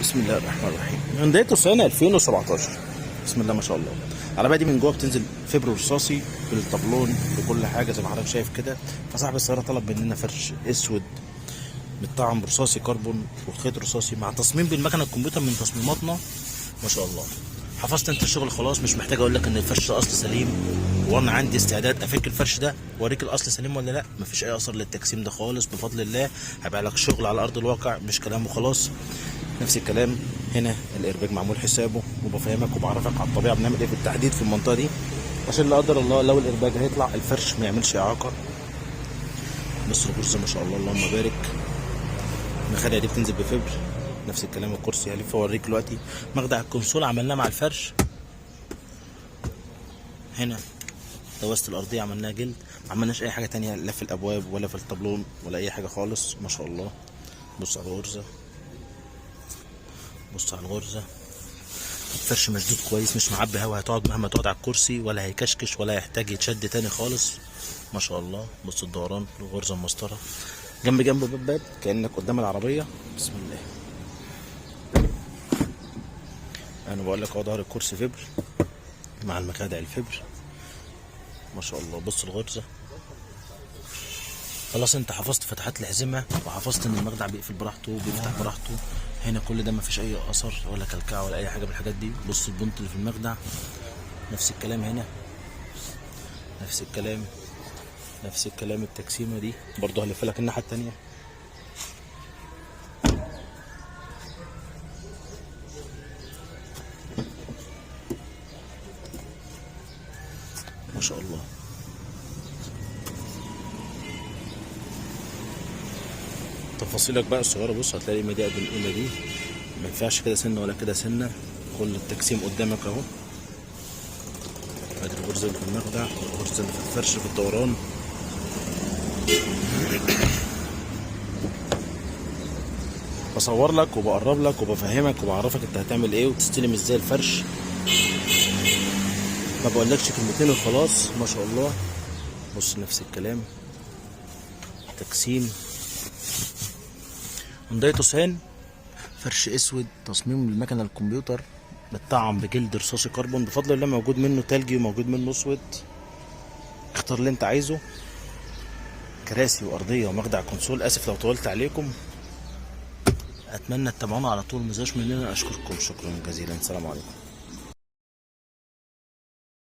بسم الله الرحمن الرحيم. من بداية السنة 2017. بسم الله ما شاء الله. العربية دي من جوه بتنزل فبر رصاصي بالطبلون بكل حاجة زي ما حضرتك شايف كده. فصاحب السيارة طلب مننا فرش اسود متطعم برصاصي كربون وخيط رصاصي مع تصميم بالمكنة الكمبيوتر من تصميماتنا ما شاء الله. حفظت انت الشغل خلاص، مش محتاج اقول لك ان الفرش ده اصل سليم، وانا عندي استعداد افك الفرش ده واوريك الاصل سليم ولا لا. مفيش اي اثر للتجسيم ده خالص بفضل الله. هيبقى لك شغل على ارض الواقع مش كلام وخلاص. نفس الكلام هنا، الايرباج معمول حسابه وبفهمك وبعرفك على الطبيعه بنعمل ايه بالتحديد في المنطقه دي، عشان لا قدر الله لو الايرباج هيطلع الفرش ما يعملش اعاقه. بص الكرسي ما شاء الله اللهم بارك. المخادع دي بتنزل بفبر. نفس الكلام الكرسي هلف اوريك دلوقتي. مخدع الكونسول عملناه مع الفرش. هنا دواسة الارضيه عملناها جلد، ما عملناش اي حاجه تانية لا في الابواب ولا في الطابلون ولا اي حاجه خالص ما شاء الله. بص على الغرزه، بص على الغرزه. فرش مشدود كويس، مش معبي هوا، هتقعد مهما تقعد على الكرسي ولا هيكشكش ولا يحتاج يتشد تاني خالص ما شاء الله. بص الدوران، الغرزه المسطره جنب جنب باب كانك قدام العربيه. بسم الله. انا بقول لك اهو ظهر الكرسي فبر مع المخادع الفبر ما شاء الله. بص الغرزه. خلاص انت حفظت فتحات الحزمه وحفظت ان المخدع بيقفل براحته وبيفتح براحته. هنا كل ده مفيش اي اثر ولا كلكعه ولا اي حاجه من الحاجات دي. بص البنط اللي في المخدع. نفس الكلام هنا، نفس الكلام، نفس الكلام. التجسيمه دي برضه هلف لك الناحيه التانيه ما شاء الله. تفاصيلك بقى الصغيره بص هتلاقي القيمه دي قد القيمه دي، ما ينفعش كده سنه ولا كده سنه. كل التجسيم قدامك اهو. ادي الغرزه اللي في المخدع والغرزه اللي في الفرش في الدوران. بصور لك وبقرب لك وبفهمك وبعرفك انت هتعمل ايه وتستلم ازاي الفرش. ما بقولكش كلمتين وخلاص ما شاء الله. بص نفس الكلام. تجسيم هونداي توسان، فرش اسود تصميم المكنه الكمبيوتر متطعم بجلد رصاصي كربون بفضل الله. موجود منه تلجي وموجود منه اسود، اختار اللي انت عايزه. كراسي وارضيه ومخدع كونسول. اسف لو طولت عليكم، اتمنى تتابعونا على طول. مزاش مننا اشكركم شكرا جزيلا. السلام عليكم.